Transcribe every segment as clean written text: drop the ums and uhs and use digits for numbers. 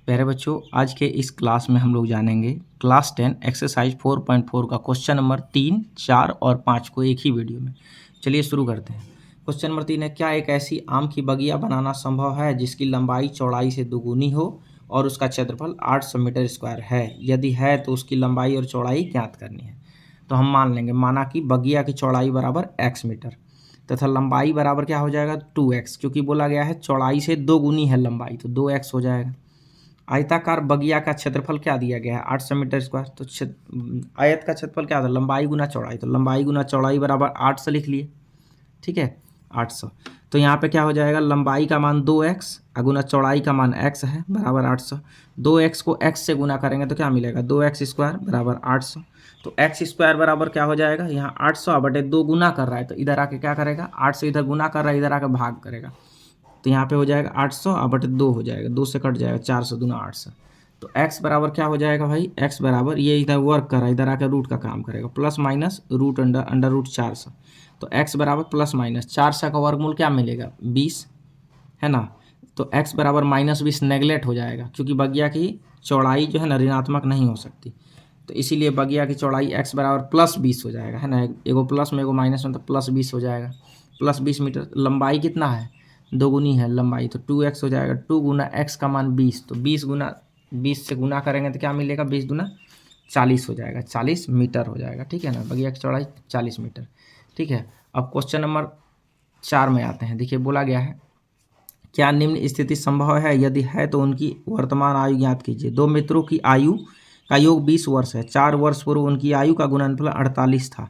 प्यारे बच्चों, आज के इस क्लास में हम लोग जानेंगे क्लास 10 एक्सरसाइज 4.4 का क्वेश्चन नंबर 3, 4 और 5 को एक ही वीडियो में। चलिए शुरू करते हैं। क्वेश्चन नंबर 3 है, क्या एक ऐसी आम की बगिया बनाना संभव है जिसकी लंबाई चौड़ाई से दोगुनी हो और उसका क्षेत्रफल 800 मीटर स्क्वायर है? यदि है तो उसकी लंबाई और चौड़ाई ज्ञात करनी है। तो हम मान लेंगे, माना कि बगिया की चौड़ाई बराबर x मीटर तथा लंबाई बराबर क्या हो जाएगा 2x, क्योंकि बोला गया है चौड़ाई से दोगुनी है लंबाई, तो 2x हो जाएगा। आयताकार बगिया का क्षेत्रफल क्या दिया गया है 800 मीटर स्क्वायर। तो आयत का क्षेत्रफल क्या था, लंबाई गुना चौड़ाई, तो लंबाई गुना चौड़ाई बराबर 800 लिख लिए। ठीक है, 800। तो यहाँ पे क्या हो जाएगा, लंबाई का मान 2x गुना चौड़ाई का मान x है बराबर 800। 2x को x से गुना करेंगे तो क्या मिलेगा, 2x स्क्वायर बराबर 800। तो x स्क्वायर बराबर क्या हो जाएगा, यहाँ 800 बटे 2 गुना कर रहा है तो इधर आके क्या करेगा, 8 से इधर गुना कर रहा है, इधर आके भाग करेगा। तो यहाँ पे हो जाएगा 800 बटे 2 हो जाएगा, 2 से कट जाएगा, 400 दूना 800। तो x बराबर क्या हो जाएगा भाई, x बराबर ये इधर वर्क कर रहा है, इधर आकर रूट का काम करेगा, plus minus root under root 400। तो x बराबर प्लस माइनस 400 का वर्गमूल क्या मिलेगा 20, है ना। तो x बराबर -20 नेगलेक्ट हो जाएगा, क्योंकि बगिया की चौड़ाई जो है ना ऋणात्मक नहीं हो सकती, तो इसीलिए बगिया की चौड़ाई x बराबर +20 हो जाएगा, है ना। एगो प्लस में एगो माइनस में, तो +20 हो जाएगा। +20 मीटर। लंबाई कितना है, दोगुनी है लंबाई, तो 2x हो जाएगा। 2 गुना x का मान 20, तो 20 गुना 20 से गुना करेंगे तो क्या मिलेगा, 20 गुना 40 हो जाएगा, 40 मीटर हो जाएगा। ठीक है ना, बगिया की चौड़ाई 40 मीटर। ठीक है, अब क्वेश्चन नंबर 4 में आते हैं। देखिए बोला गया है, क्या निम्न स्थिति संभव है, यदि है तो उनकी वर्तमान आयु ज्ञात कीजिए। दो मित्रों की आयु का योग 20 वर्ष है। 4 वर्ष पूर्व उनकी आयु का गुणनफल 48 था,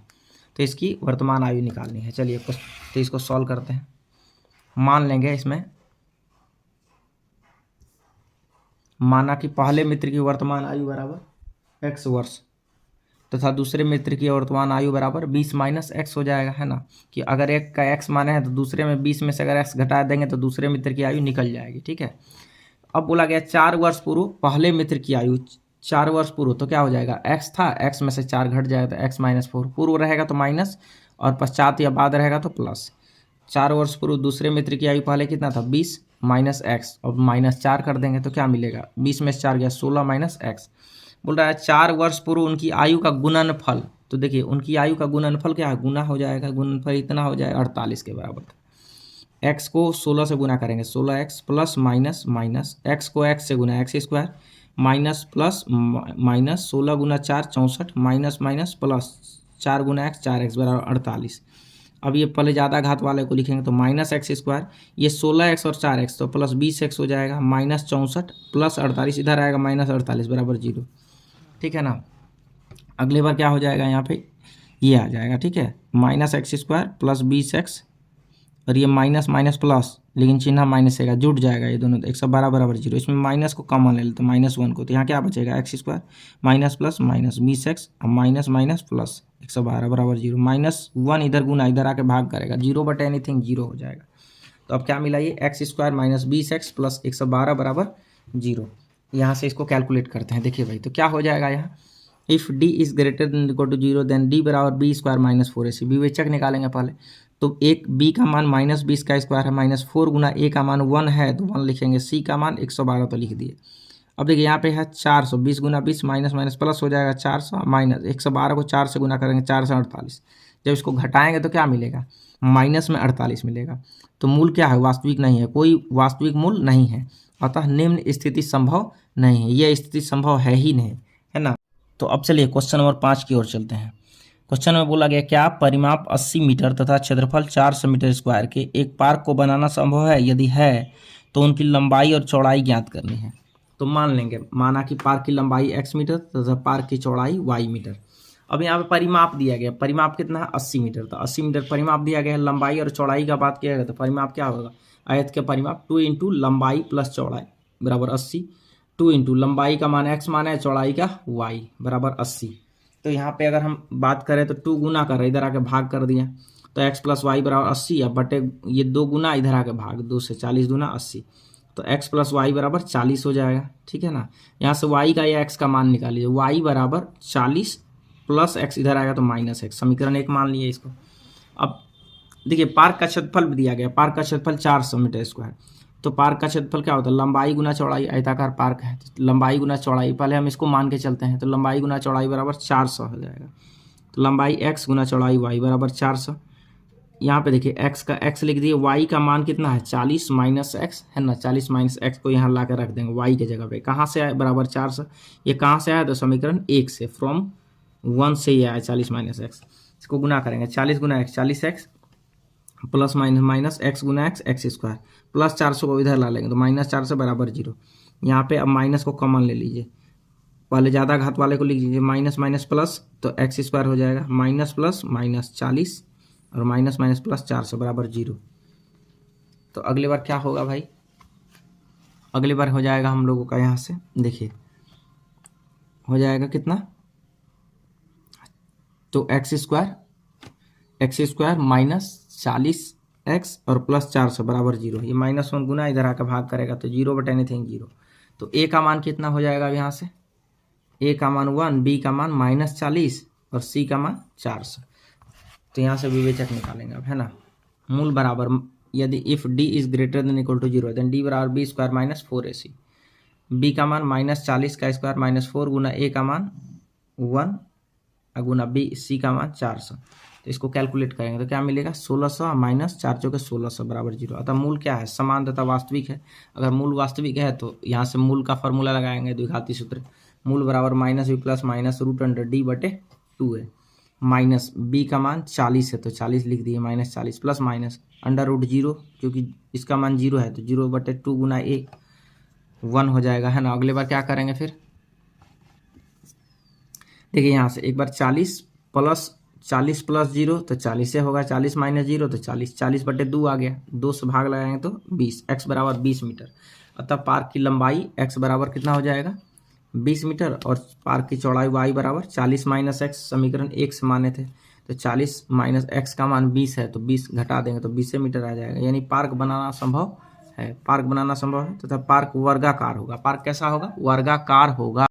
तो इसकी वर्तमान आयु निकालनी है। चलिए तो इसको सॉल्व करते हैं। मान लेंगे इसमें, माना कि पहले मित्र की वर्तमान आयु बराबर x वर्ष तथा दूसरे मित्र की वर्तमान आयु बराबर 20 माइनस x हो जाएगा, है ना। कि अगर एक का x माने हैं तो दूसरे में 20 में से अगर x घटा देंगे तो दूसरे मित्र की आयु निकल जाएगी। ठीक है, अब बोला गया 4 वर्ष पूर्व पहले मित्र की आयु, 4 वर्ष पूर्व तो क्या हो जाएगा, x था, x में से 4 घट जाएगा तो x -4, पूर्व रहेगा तो माइनस और पश्चात या बाद रहेगा तो प्लस। 4 वर्ष पूर्व दूसरे मित्र की आयु पहले कितना था 20 माइनस एक्स, और -4 कर देंगे तो क्या मिलेगा, 20 में से 4 गया 16 माइनस एक्स। बोल रहा है 4 वर्ष पूर्व उनकी आयु का गुणनफल, तो देखिए उनकी आयु का गुणनफल क्या है, गुना हो जाएगा, गुणनफल इतना हो जाएगा 48 के बराबर। x को 16 से गुना करेंगे, 16x plus minus minus x को x से गुना x square minus plus minus 16 गुना 4 64 माइनस माइनस प्लस 4 गुना x 4x बराबर 48। अब ये पहले ज़्यादा घात वाले को लिखेंगे तो माइनस एक्स स्क्वायर, ये 16x और 4x तो प्लस 20x हो जाएगा, माइनस 64 प्लस 48 इधर आएगा माइनस 48 बराबर 0। ठीक है ना। अगली बार क्या हो जाएगा, यहाँ पे ये आ जाएगा। ठीक है, minus x square plus 20x और ये माइनस माइनस प्लस, लेकिन चिन्ह माइनस है, जुट जाएगा ये दोनों, तो 112 बराबर 0। इसमें माइनस को कॉमन ले लेते हैं, -1 को, तो यहाँ क्या बचेगा x square minus plus minus 20x minus minus plus 112 बराबर 0। -1 इधर गुना, इधर आके भाग करेगा, 0 बटे एनीथिंग 0 हो जाएगा। तो अब क्या मिला, ये x square minus 20x plus 112 बराबर 0। यहाँ से इसको कैलकुलेट करते हैं। देखिए भाई, तो क्या हो जाएगा यहाँ, if d is greater than equal to 0 then d बराबर b स्क्वायर माइनस 4ac। विवेचक निकालेंगे पहले, तो एक b का मान -20 का स्क्वायर है, -4 गुना a का मान 1 है तो 1 लिखेंगे, c का मान 112 तो लिख दिए। अब देखिए यहाँ पे है 400, 20 गुना 20 माइनस माइनस प्लस हो जाएगा 400 माइनस 112 को 4 से गुना करेंगे 4 से 48। जब इसको घटाएंगे तो क्या मिलेगा, माइनस में 48 मिलेगा। तो मूल क्या है, वास्तविक नहीं है, कोई वास्तविक मूल नहीं है, अतः निम्न स्थिति संभव नहीं है, यह स्थिति संभव है ही नहीं, है ना। तो अब चलिए क्वेश्चन नंबर 5 की ओर चलते हैं। क्वेश्चन में बोला गया, क्या परिमाप 80 मीटर तथा क्षेत्रफल 400 मीटर स्क्वायर के एक पार्क को बनाना संभव है, यदि है तो उनकी लंबाई और चौड़ाई ज्ञात करनी है। तो मान लेंगे, माना कि पार्क की लंबाई x मीटर तथा पार्क की चौड़ाई y मीटर। अब यहाँ पे परिमाप दिया गया, परिमाप कितना है 80 मीटर, तो 80 मीटर परिमाप दिया गया है। लंबाई और चौड़ाई का बात किया गया तो परिमाप क्या होगा, आयत के परिमाप 2 इंटू लंबाई प्लस चौड़ाई बराबर 80। 2 इंटू लंबाई का मान x माना है, चौड़ाई का y बराबर 80। तो यहाँ पे अगर हम बात करें तो 2 गुना कर रहे, इधर आके भाग कर दिया, तो x प्लस वाई बराबर 80, अब बटे ये 2 गुना, इधर आके भाग, 2 से 40 दूना 80, तो x प्लस वाई बराबर 40 हो जाएगा। ठीक है ना, यहाँ से y का या x का मान निकालिए, y बराबर 40 प्लस x, इधर आएगा तो माइनस x, समीकरण 1 मान लिए इसको। अब देखिए पार्क का क्षेत्रफल भी दिया गया, पार्क का क्षेत्रफल 400 मीटर स्क्वायर, तो पार्क का क्षेत्रफल क्या होता है, लंबाई गुना चौड़ाई। आयताकार पार्क है तो लंबाई गुना चौड़ाई, पहले हम इसको मान के चलते हैं, तो लंबाई गुना चौड़ाई बराबर 400 हो जाएगा। तो लंबाई x गुना चौड़ाई y बराबर 400। यहाँ पे देखिए x का x लिख दिए, y का मान कितना है 40 माइनस एक्स है ना, 40 माइनस एक्स को यहाँ ला कर रख देंगे y के जगह पे। कहाँ से आया बराबर 400, ये कहाँ से आया तो समीकरण 1 से, फ्रॉम 1 से ही आया 40 माइनस एक्स। इसको गुना करेंगे 40 गुना X 40x plus minus minus X गुना एक्स एक्स स्क्वायर, प्लस 400 को इधर ला लेंगे तो माइनस 400 बराबर 0। यहाँ पे अब माइनस को कॉमन ले लीजिए, पहले ज़्यादा घात वाले को लिख लीजिए, माइनस माइनस प्लस तो एक्स स्क्वायर हो जाएगा, माइनस प्लस माइनस 40 और माइनस माइनस प्लस 400 बराबर 0। तो अगली बार क्या होगा भाई, अगली बार हो जाएगा हम लोगों का यहाँ से देखिए हो जाएगा कितना, तो एक्स स्क्वायर माइनस 40x और प्लस 400 बराबर 0। ये -1 गुना इधर आकर भाग करेगा तो 0/एनीथिंग 0। तो a का मान कितना हो जाएगा अब यहाँ से, a का मान 1, b का मान -40 और c का मान 400। तो यहाँ से विवेचक निकालेंगे अब, है ना। मूल बराबर यदि if d is greater than equal to 0 then d बराबर b square minus 4ac। b का मान -40 का स्क्वायर -4 गुना a का मान 1 गुना b c का मान 400। तो इसको कैलकुलेट करेंगे तो क्या मिलेगा, 1600 माइनस 4 चौके 1600 बराबर 0। अतः मूल क्या है, समान तथा वास्तविक है। अगर मूल वास्तविक है तो यहाँ से मूल का फॉर्मूला लगाएंगे, द्विघाती सूत्र। मूल बराबर minus B plus minus √d/2 है। माइनस बी का मान 40 है तो 40 लिख दिए, -40 प्लस माइनस √0 क्योंकि इसका मान 0 है तो 0/2 गुना a 1 हो जाएगा, है ना। अगले बार क्या करेंगे फिर देखिए, यहाँ से एक बार 40 प्लस 0 तो 40 से होगा, 40 माइनस 0 तो 40/2 आ गया, 2 से भाग लगाएंगे तो 20, x बराबर 20 मीटर। अतः पार्क की लंबाई x बराबर कितना हो जाएगा 20 मीटर और पार्क की चौड़ाई y बराबर 40 माइनस एक्स, समीकरण 1 से माने थे तो 40 माइनस एक्स का मान 20 है तो 20 घटा देंगे तो 20 मीटर आ जाएगा। यानी पार्क बनाना संभव है, पार्क बनाना संभव है तथा पार्क वर्गाकार होगा। पार्क कैसा होगा, वर्गाकार होगा।